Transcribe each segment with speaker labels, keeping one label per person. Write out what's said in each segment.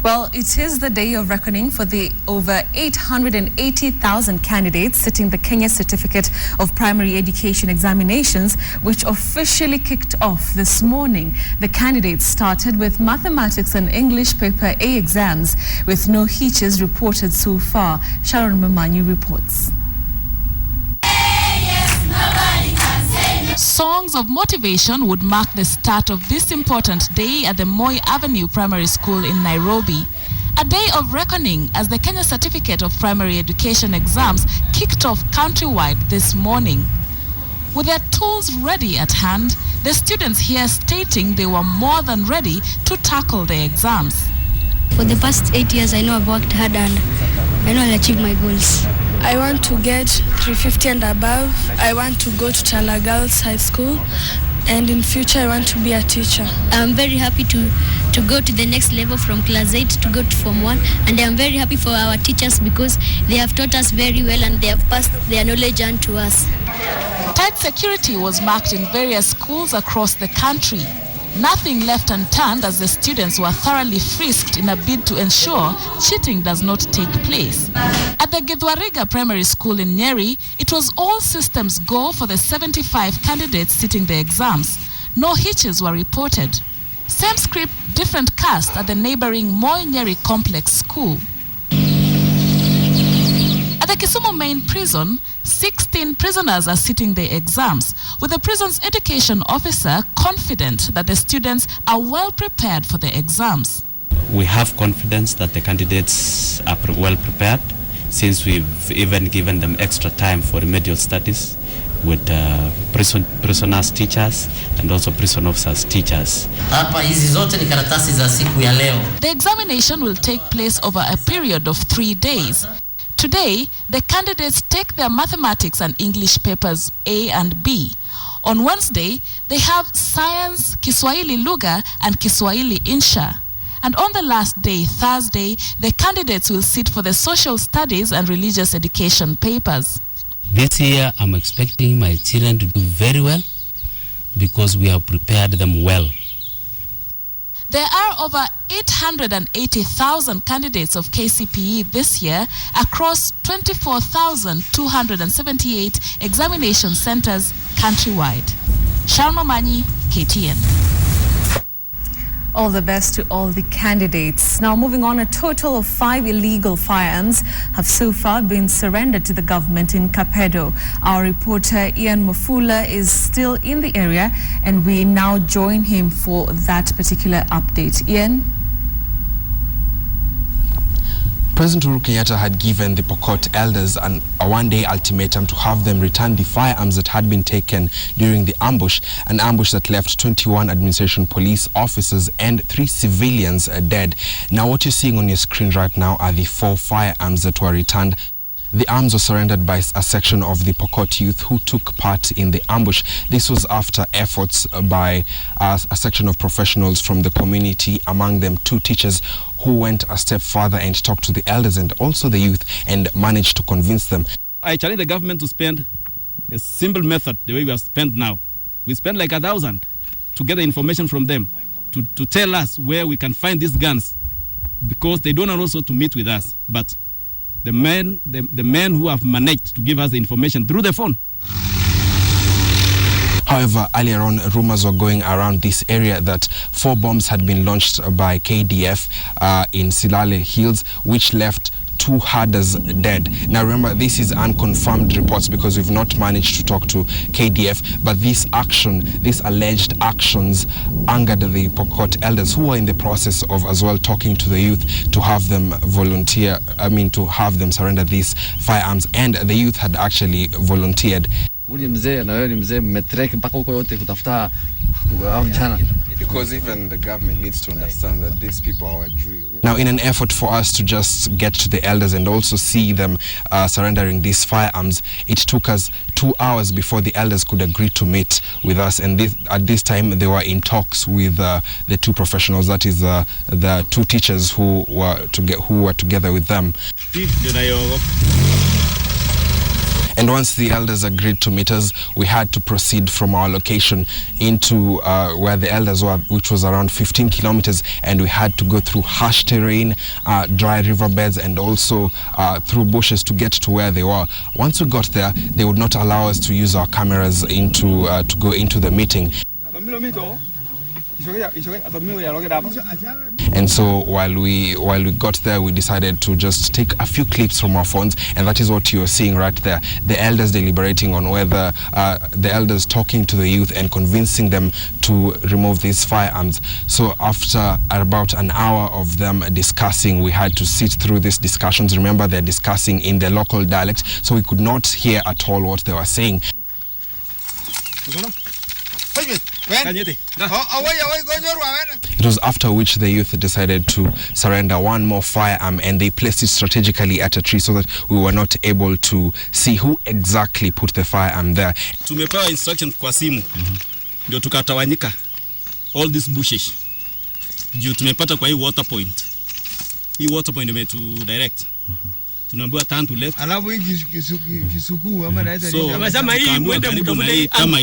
Speaker 1: Well, it is the day of reckoning for the over 880,000 candidates sitting the Kenya Certificate of Primary Education examinations, which officially kicked off this morning. The candidates started with mathematics and English paper A exams, with no hitches reported so far. Sharon Mamanyu reports.
Speaker 2: Songs of motivation would mark the start of this important day at the Moi Avenue Primary School in Nairobi. A day of reckoning as the Kenya Certificate of Primary Education exams kicked off countrywide this morning. With their tools ready at hand, the students here stating they were more than ready to tackle the exams.
Speaker 3: For the past 8 years, I know I've worked hard and I know I'll achieve my goals.
Speaker 4: I want to get 350 and above. I want to go to Tala Girls High School, and in future I want to be a teacher.
Speaker 3: I'm very happy to go to the next level from class 8 to go to Form 1, and I'm very happy for our teachers because they have taught us very well and they have passed their knowledge on to us.
Speaker 2: Tight security was marked in various schools across the country. Nothing left unturned as the students were thoroughly frisked in a bid to ensure cheating does not take place. At the Githwariga Primary School in Nyeri, it was all systems go for the 75 candidates sitting the exams. No hitches were reported. Same script, different cast at the neighboring Moi Nyeri Complex School. At the Kisumu Main Prison, 16 prisoners are sitting the exams, with the prison's education officer confident that the students are well prepared for the exams.
Speaker 5: We have confidence that the candidates are well prepared, since we've even given them extra time for remedial studies with prisoners teachers and also prison officers teachers.
Speaker 2: The examination will take place over a period of 3 days. Today, the candidates take their mathematics and English papers A and B. On Wednesday, they have Science, Kiswahili Lugha, and Kiswahili Insha. And on the last day, Thursday, the candidates will sit for the social studies and religious education papers.
Speaker 5: This year, I'm expecting my children to do very well because we have prepared them well.
Speaker 2: There are over 880,000 candidates of KCPE this year across 24,278 examination centers countrywide. Sharma Manyi, KTN.
Speaker 1: All the best to all the candidates. Now moving on, a total of 5 illegal firearms have so far been surrendered to the government in Kapedo. Our reporter Ian Mafula is still in the area and we now join him for that particular update. Ian?
Speaker 6: President Uhuru Kenyatta had given the Pokot elders a one-day ultimatum to have them return the firearms that had been taken during the ambush, an ambush that left 21 administration police officers and 3 civilians dead. Now what you're seeing on your screen right now are the 4 firearms that were returned. The arms were surrendered by a section of the Pokot youth who took part in the ambush. This was after efforts by a section of professionals from the community, among them 2 teachers who went a step further and talked to the elders and also the youth and managed to convince them.
Speaker 7: I challenge the government to spend a simple method the way we have spent now. We spend like 1,000 to get the information from them to tell us where we can find these guns, because they don't want also to meet with us, but the men who have managed to give us the information through the phone.
Speaker 6: However, earlier on, rumors were going around this area that 4 bombs had been launched by KDF in Silale Hills, which left 2 herders dead. Now remember, this is unconfirmed reports because we've not managed to talk to KDF, but this action, these alleged actions, angered the Pokot elders, who are in the process of as well talking to the youth to have them to have them surrender these firearms, and the youth had actually volunteered.
Speaker 8: Because even the government needs to understand that these people are drill.
Speaker 6: Now, in an effort for us to just get to the elders and also see them surrendering these firearms, it took us 2 hours before the elders could agree to meet with us. And at this time, they were in talks with the 2 professionals, that is the 2 teachers who were together with them. And once the elders agreed to meet us, we had to proceed from our location into where the elders were, which was around 15 kilometers, and we had to go through harsh terrain, dry riverbeds, and also through bushes to get to where they were. Once we got there, they would not allow us to use our cameras to go into the meeting. And so while we got there, we decided to just take a few clips from our phones, and that is what you're seeing right there. The elders deliberating on whether the elders talking to the youth and convincing them to remove these firearms. So after about an hour of them discussing, we had to sit through these discussions. Remember, they're discussing in the local dialect, so we could not hear at all what they were saying. It was after which the youth decided to surrender one more firearm, and they placed it strategically at a tree so that we were not able to see who exactly put the firearm there.
Speaker 7: Tumepewa instruction kwa simu ndio tukatawanyika all these bushes juu tumepata kwa hii water point. Hii water point imetu direct. Tunaambiwa turn to left. Alafu hii kisuku ama naweza kama hii mwende mtafute kama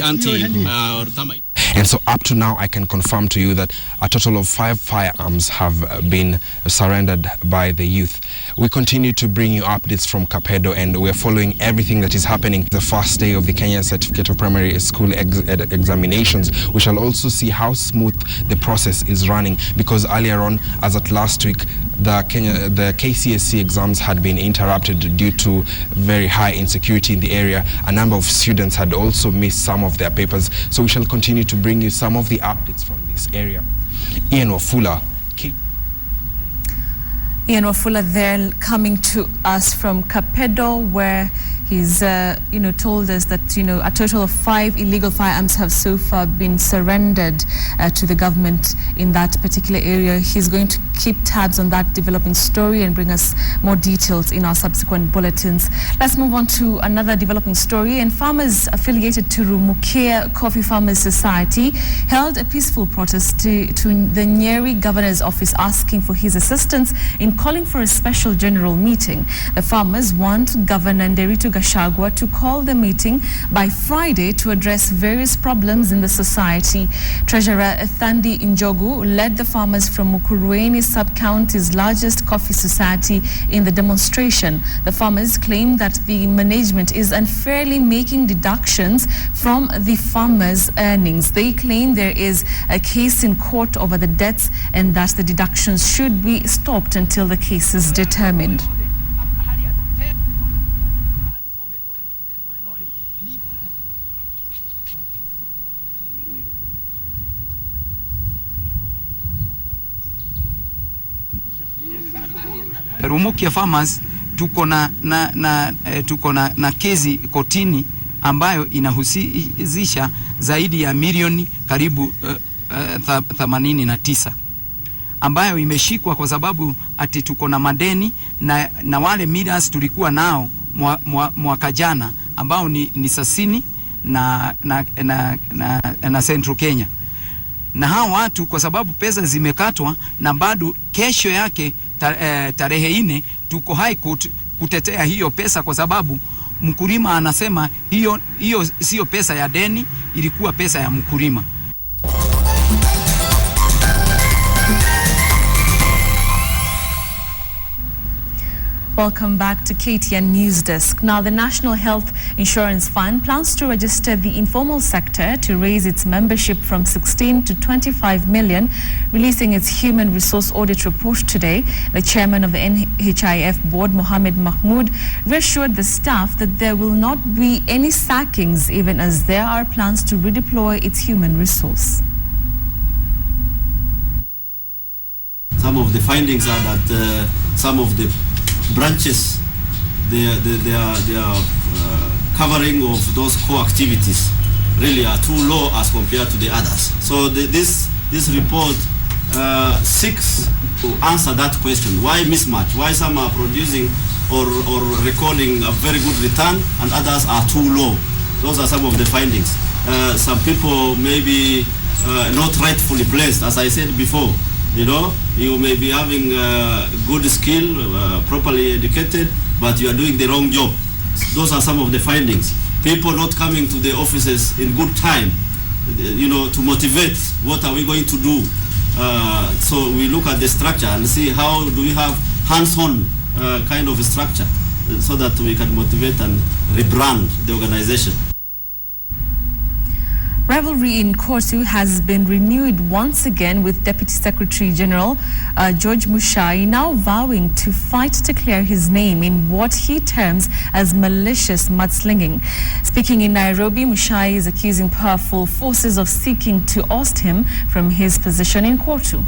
Speaker 7: until or kama.
Speaker 6: And so up to now, I can confirm to you that a total of 5 firearms have been surrendered by the youth. We continue to bring you updates from Kapedo, and we're following everything that is happening. The first day of the Kenya Certificate of Primary School examinations, we shall also see how smooth the process is running, because earlier on, as at last week, the KCSE exams had been interrupted due to very high insecurity in the area. A number of students had also missed some of their papers. So we shall continue to bring you some of the updates from this area. Ian Wafula
Speaker 1: there, coming to us from Kapedo, where he's told us that a total of 5 illegal firearms have so far been surrendered to the government in that particular area. He's going to keep tabs on that developing story and bring us more details in our subsequent bulletins. Let's move on to another developing story. And farmers affiliated to Rumukia Coffee Farmers Society held a peaceful protest to the Nyeri governor's office, asking for his assistance in calling for a special general meeting. The farmers want Governor Nderitu Gachagua to call the meeting by Friday to address various problems in the society. Treasurer Thandi Njogu led the farmers from Mukurweini sub-county's largest coffee society in the demonstration. The farmers claim that the management is unfairly making deductions from the farmers' earnings. They claim there is a case in court over the debts and that the deductions should be stopped until the case is determined.
Speaker 9: Rumukia Farmers tuko na kesi kotini ambayo inahusisha zaidi ya milioni karibu 89 ambayo imeshikwa kwa sababu ati tuko na madeni na wale millers tulikuwa nao mwaka jana ambao ni Sasini na Central Kenya. Na hao watu kwa sababu pesa zimekatwa na bado kesho yake tarehe 4 tuko high court kutetea hiyo pesa, kwa sababu mkulima anasema hiyo sio pesa ya deni, ilikuwa pesa ya mkulima.
Speaker 1: Welcome back to KTN Newsdesk. Now, the National Health Insurance Fund plans to register the informal sector to raise its membership from 16 to 25 million, releasing its human resource audit report today. The chairman of the NHIF board, Mohammed Mahmoud, reassured the staff that there will not be any sackings, even as there are plans to redeploy its human resource.
Speaker 10: Some of the findings are that some of the branches, their covering of those core activities really are too low as compared to the others. So this report seeks to answer that question. Why mismatch? Why some are producing or recording a very good return and others are too low? Those are some of the findings. Some people may be not rightfully placed, as I said before. You may be having good skill, properly educated, but you are doing the wrong job. those are some of the findings. People not coming to the offices in good time, to motivate what are we going to do. So we look at the structure and see how do we have hands-on kind of a structure so that we can motivate and rebrand the organization.
Speaker 1: Rivalry in KOTU has been renewed once again, with Deputy Secretary General George Muchai now vowing to fight to clear his name in what he terms as malicious mudslinging. Speaking in Nairobi, Muchai is accusing powerful forces of seeking to oust him from his position in KOTU.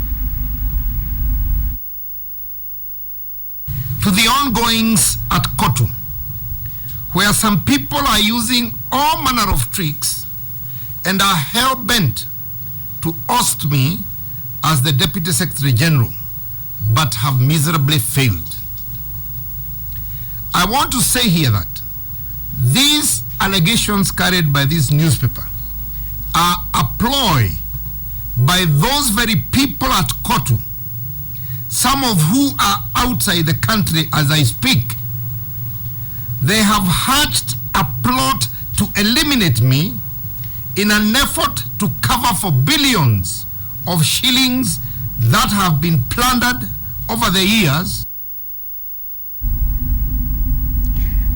Speaker 11: To the ongoings at KOTU, where some people are using all manner of tricks and are hell-bent to oust me as the Deputy Secretary General, but have miserably failed. I want to say here that these allegations carried by this newspaper are a ploy by those very people at KOTU, some of who are outside the country as I speak. They have hatched a plot to eliminate me in an effort to cover for billions of shillings that have been plundered over the years.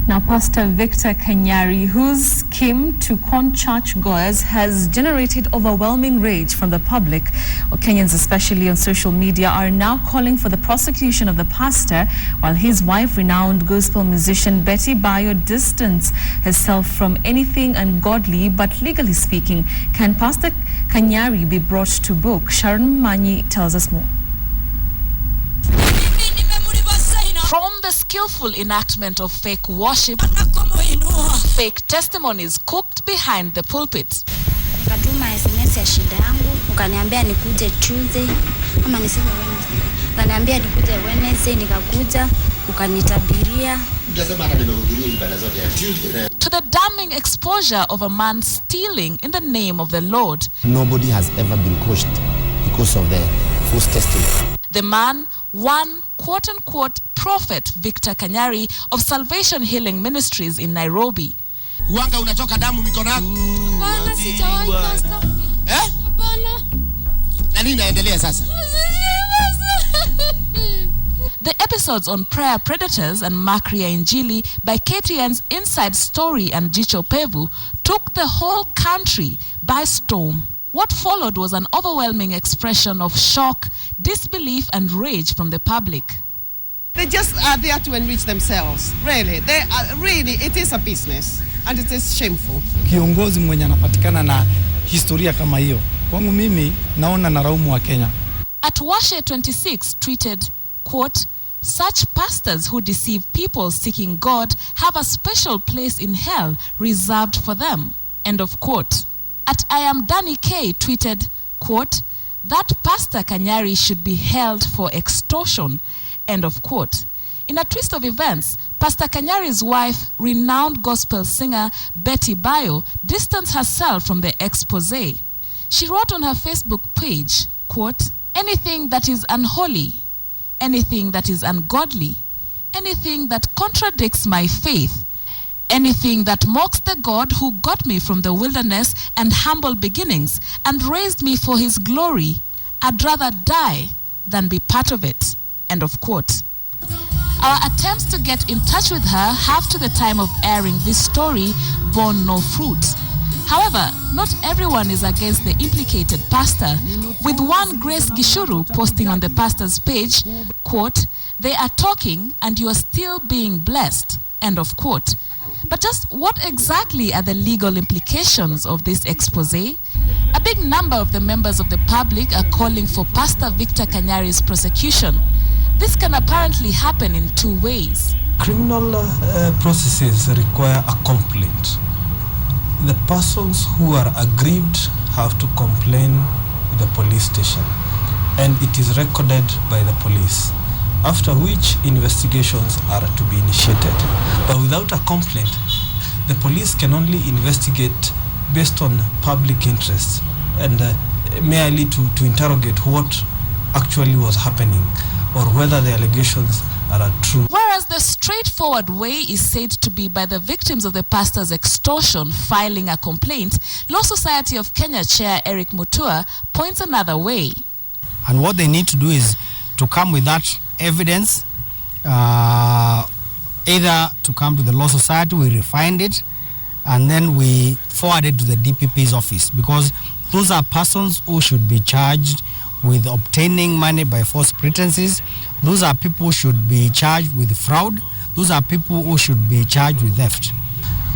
Speaker 1: Now, Pastor Victor Kanyari, whose scheme to con churchgoers has generated overwhelming rage from the public, or Kenyans especially on social media, are now calling for the prosecution of the pastor, while his wife, renowned gospel musician Betty Bayo, distanced herself from anything ungodly. But legally speaking, can Pastor Kanyari be brought to book? Sharon Manyi tells us more.
Speaker 2: From the skillful enactment of fake worship, fake testimonies cooked behind the pulpit.
Speaker 12: Ukatuma SMS ya shida yangu, ukaniambia nikuje Tuesday, ama niseme Wednesday. Ukaniambia nikuje Wednesday, nikakuja, ukanitabiria.
Speaker 2: To the damning exposure of a man stealing in the name of the Lord.
Speaker 13: Nobody has ever been crushed because of the false testimony.
Speaker 2: The man, one quote-unquote prophet Victor Kanyari of Salvation Healing Ministries in Nairobi.
Speaker 11: Uanga unatoka damu mikono yako?
Speaker 12: Hapana, sijawahi pastor. Hapana.
Speaker 11: Na nini inaendelea sasa?
Speaker 2: The episodes on prayer predators and Makria Injili by KTN's Inside Story and Jicho Pevu took the whole country by storm. What followed was an overwhelming expression of shock, disbelief, and rage from the public.
Speaker 14: They just are there to enrich themselves. Really, it is a business, and it is shameful.
Speaker 15: Kiongozi mwenye anapatikana na historia kama hiyo, kwangu mimi naona naraumu wa Kenya.
Speaker 2: At Washe 26 tweeted, quote, "Such pastors who deceive people seeking God have a special place in hell reserved for them." End of quote. At I Am Danny K tweeted, quote, "That Pastor Kanyari should be held for extortion." End of quote. In a twist of events, Pastor Kanyari's wife, renowned gospel singer Betty Bayo, distanced herself from the expose. She wrote on her Facebook page, quote, "Anything that is unholy, anything that is ungodly, anything that contradicts my faith, anything that mocks the God who got me from the wilderness and humble beginnings and raised me for his glory, I'd rather die than be part of it." End of quote. Our attempts to get in touch with her have, to the time of airing this story, borne no fruit. However, not everyone is against the implicated pastor, with one Grace Gishuru posting on the pastor's page, quote, "They are talking and you are still being blessed." End of quote. But just what exactly are the legal implications of this expose? A big number of the members of the public are calling for Pastor Victor Kanyari's prosecution. This can apparently happen in two ways.
Speaker 16: Criminal processes require a complaint. The persons who are aggrieved have to complain with the police station, and it is recorded by the police, after which investigations are to be initiated. But without a complaint, the police can only investigate based on public interest and merely to interrogate what actually was happening or whether the allegations are true.
Speaker 2: Whereas Whereas the straightforward way is said to be by the victims of the pastor's extortion filing a complaint, Law Society of Kenya Chair Eric Mutua points another way.
Speaker 17: And what they need to do is to come with that evidence, either to come to the Law Society, we refine it, and then we forward it to the DPP's office, because those are persons who should be charged with obtaining money by false pretenses. Those are people who should be charged with fraud. Those are people who should be charged with theft.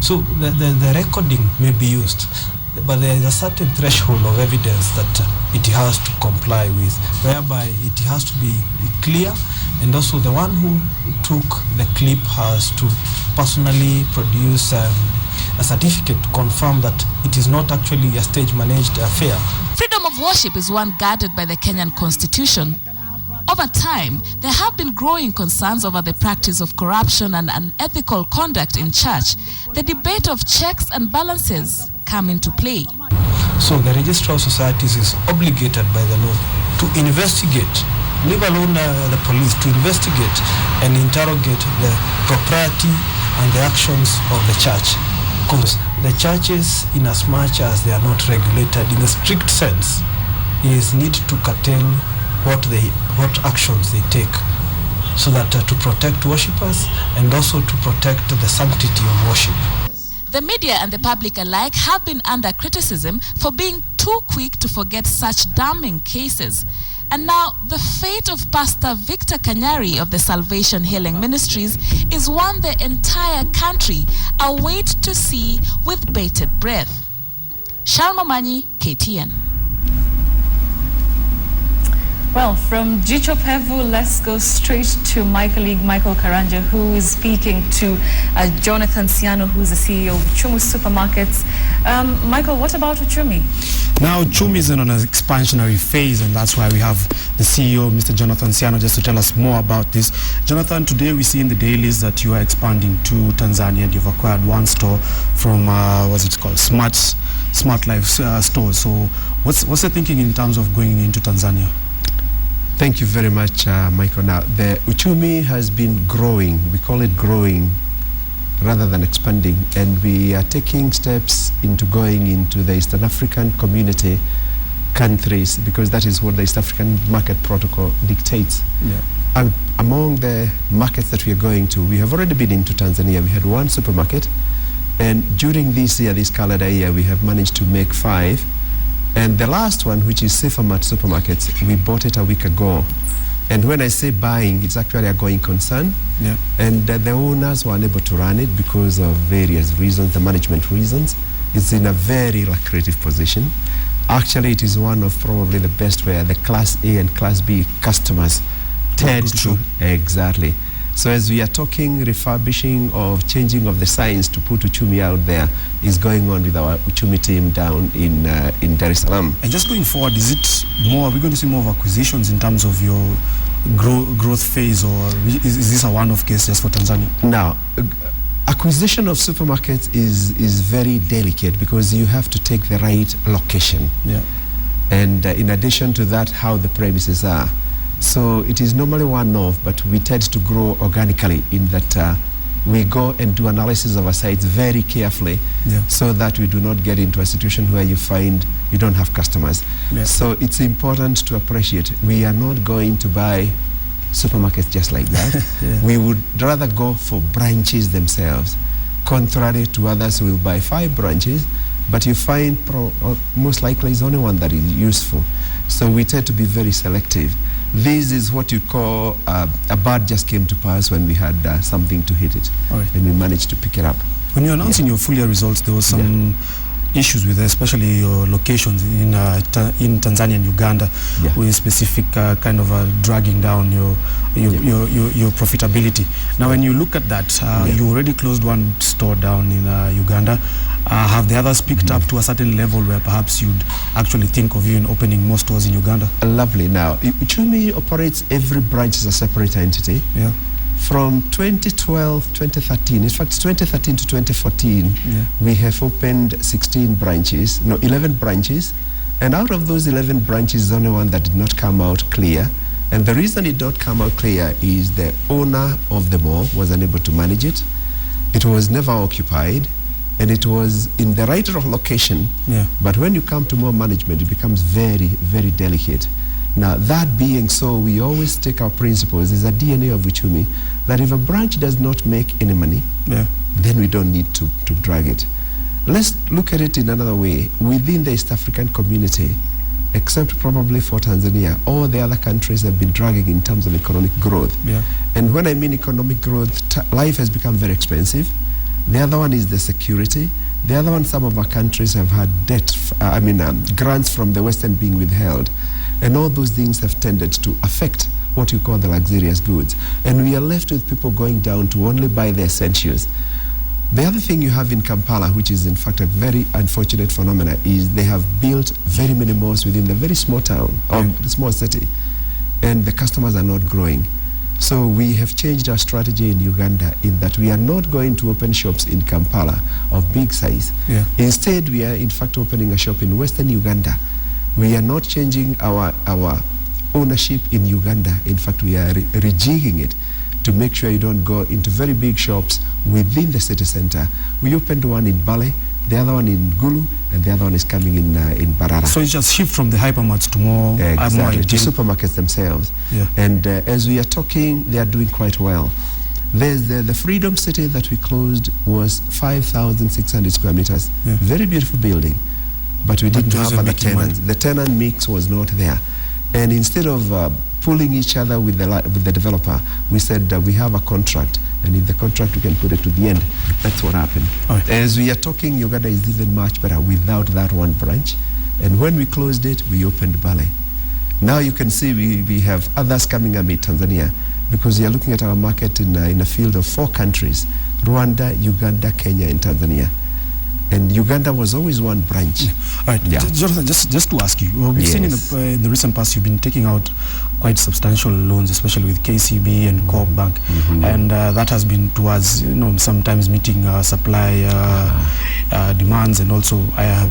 Speaker 16: So the recording may be used, but there is a certain threshold of evidence that it has to comply with, whereby it has to be clear, and also the one who took the clip has to personally produce a certificate to confirm that it is not actually a stage-managed affair.
Speaker 2: Freedom of worship is one guarded by the Kenyan Constitution. Over time, there have been growing concerns over the practice of corruption and unethical conduct in church. The debate of checks and balances come into play.
Speaker 16: So the Registrar of Societies is obligated by the law to investigate, leave alone the police, to investigate and interrogate the propriety and the actions of the church. Because the churches, in as much as they are not regulated in a strict sense, is need to curtail what actions they take, so that to protect worshippers and also to protect the sanctity of worship.
Speaker 2: The media and the public alike have been under criticism for being too quick to forget such damning cases. And now the fate of Pastor Victor Kanyari of the Salvation Healing Ministries is one the entire country awaits to see with bated breath. Shalma Manyi, KTN.
Speaker 1: Well, from Jicho Pevu, let's go straight to my colleague Michael Karanja, who is speaking to Jonathan Siano, who's the CEO of Uchumi Supermarkets. Michael, what about Uchumi?
Speaker 18: Now, Uchumi is in an expansionary phase, and that's why we have the CEO, Mr. Jonathan Siano, just to tell us more about this. Jonathan, today we see in the dailies that you are expanding to Tanzania, and you've acquired one store from, what's it called, Smart Life stores. So what's the thinking in terms of going into Tanzania?
Speaker 19: Thank you very much, Michael. Now, the Uchumi has been growing. We call it growing rather than expanding, and we are taking steps into going into the Eastern African community countries, because that is what the East African market protocol dictates.
Speaker 18: Yeah.
Speaker 19: And among the markets that we are going to, we have already been into Tanzania. We had one supermarket, and during this year, this calendar year, we have managed to make 5. And the last one, which is Safermat Supermarkets, we bought it a week ago. And when I say buying, it's actually a going concern.
Speaker 18: Yeah.
Speaker 19: And the owners were unable to run it because of various reasons, the management reasons. It's in a very lucrative position. Actually, it is one of probably the best where the Class A and Class B customers tend to. Exactly. So as we are talking, refurbishing or changing of the signs to put Uchumi out there is going on with our Uchumi team down in Dar es Salaam.
Speaker 18: And just going forward, are we going to see more of acquisitions in terms of your growth phase, or is this a one-off case just for Tanzania?
Speaker 19: Now, acquisition of supermarkets is very delicate, because you have to take the right location.
Speaker 18: Yeah.
Speaker 19: And in addition to that, how the premises are. So it is normally one-off, but we tend to grow organically in that we go and do analysis of our sites very carefully, so that we do not get into a situation where you find you don't have customers.
Speaker 18: Yeah.
Speaker 19: So it's important to appreciate we are not going to buy supermarkets just like that.
Speaker 18: Yeah.
Speaker 19: We would rather go for branches themselves, contrary to others who will buy 5 branches, but you find most likely is only one that is useful. So we tend to be very selective. This is what you call a bird just came to pass when we had something to hit it, and we managed to pick it up.
Speaker 18: When you announced in your full year results, there was some issues with especially your locations in Tanzania and Uganda, with specific kind of dragging down your profitability. Now, when you look at that, you already closed one store down in Uganda. Have the others picked up to a certain level where perhaps you'd actually think of even opening more stores in Uganda?
Speaker 19: Lovely. Now, Uchumi operates every branch as a separate entity.
Speaker 18: Yeah.
Speaker 19: From 2012, 2013, in fact 2013 to 2014, we have opened 11 branches, and out of those 11 branches, the only one that did not come out clear And the reason it did not come out clear is the owner of the mall was unable to manage it. It was never occupied, and it was in the right location.
Speaker 18: Yeah.
Speaker 19: But when you come to mall management, it becomes very, very delicate. Now, that being so, we always take our principles. There's a DNA of Uchumi that if a branch does not make any money, then we don't need to drag it. Let's look at it in another way. Within the East African community, except probably for Tanzania, all the other countries have been dragging in terms of economic growth.
Speaker 18: Yeah.
Speaker 19: And when I mean economic growth, life has become very expensive. The other one is the security. The other one, some of our countries have had grants from the Western being withheld. And all those things have tended to affect what you call the luxurious goods. And we are left with people going down to only buy the essentials. The other thing you have in Kampala, which is in fact a very unfortunate phenomenon, is they have built very many malls within the very small town, or small city, and the customers are not growing. So we have changed our strategy in Uganda in that we are not going to open shops in Kampala of big size.
Speaker 18: Yeah.
Speaker 19: Instead, we are in fact opening a shop in Western Uganda. We are not changing our ownership in Uganda. In fact, we are rejigging it to make sure you don't go into very big shops within the city center. We opened one in Bale, the other one in Gulu, and the other one is coming in Barara.
Speaker 18: So it's just shift from the hypermarts to more
Speaker 19: exactly, to supermarkets themselves.
Speaker 18: Yeah.
Speaker 19: And as we are talking, they are doing quite well. There's the Freedom City that we closed was 5,600 square meters.
Speaker 18: Yeah.
Speaker 19: Very beautiful building, but we didn't have other tenants.
Speaker 18: Money.
Speaker 19: The tenant mix was not there. And instead of pulling each other with the developer, we said we have a contract, and in the contract we can put it to the end. That's what happened.
Speaker 18: Right.
Speaker 19: As we are talking, Uganda is even much better without that one branch. And when we closed it, we opened Bale. Now you can see we have others coming up in Tanzania, because we are looking at our market in a field of 4 countries: Rwanda, Uganda, Kenya, and Tanzania. And Uganda was always one branch.
Speaker 18: Yeah. All right,
Speaker 19: yeah.
Speaker 18: Jonathan, just to ask you, we've seen in the recent past you've been taking out quite substantial loans, especially with KCPE and Co-op Bank, and that has been towards sometimes meeting supply demands, and also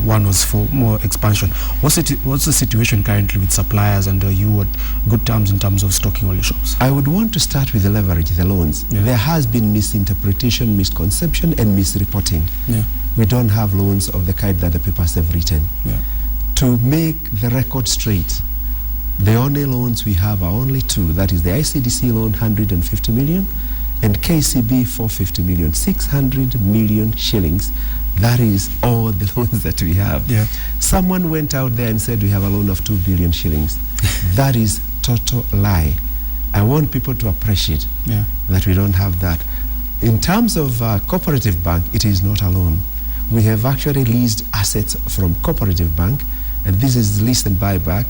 Speaker 18: one was for more expansion. What's the situation currently with suppliers, and you at good terms in terms of stocking all your shops?
Speaker 19: I would want to start with the leverage, the loans.
Speaker 18: Yeah.
Speaker 19: There has been misinterpretation, misconception, and misreporting.
Speaker 18: Yeah.
Speaker 19: We don't have loans of the kind that the papers have written.
Speaker 18: Yeah.
Speaker 19: To make the record straight, the only loans we have are only 2. That is the ICDC loan, 150 million, and KCB 450 million, 600 million shillings. That is all the loans that we have.
Speaker 18: Yeah.
Speaker 19: Someone went out there and said we have a loan of 2 billion shillings. That is total lie. I want people to appreciate that we don't have that. In terms of Cooperative Bank, it is not a loan. We have actually leased assets from Cooperative Bank, and this is lease and buyback,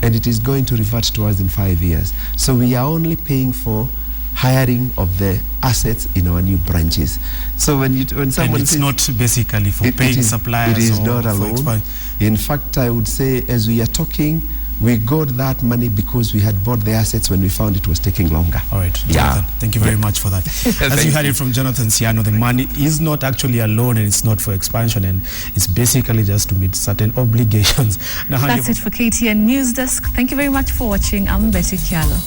Speaker 19: and it is going to revert to us in 5 years. So we are only paying for hiring of the assets in our new branches. So when someone
Speaker 18: and it's not basically for paying suppliers.
Speaker 19: It is not a loan. In fact, I would say, as we are talking, we got that money because we had bought the assets when we found it was taking longer.
Speaker 18: All right, Jonathan, thank you very much for that. As you heard it from Jonathan Siano, the money is not actually a loan, and it's not for expansion, and it's basically just to meet certain obligations.
Speaker 1: That's it for KTN Newsdesk. Thank you very much for watching. I'm Betty Kialo.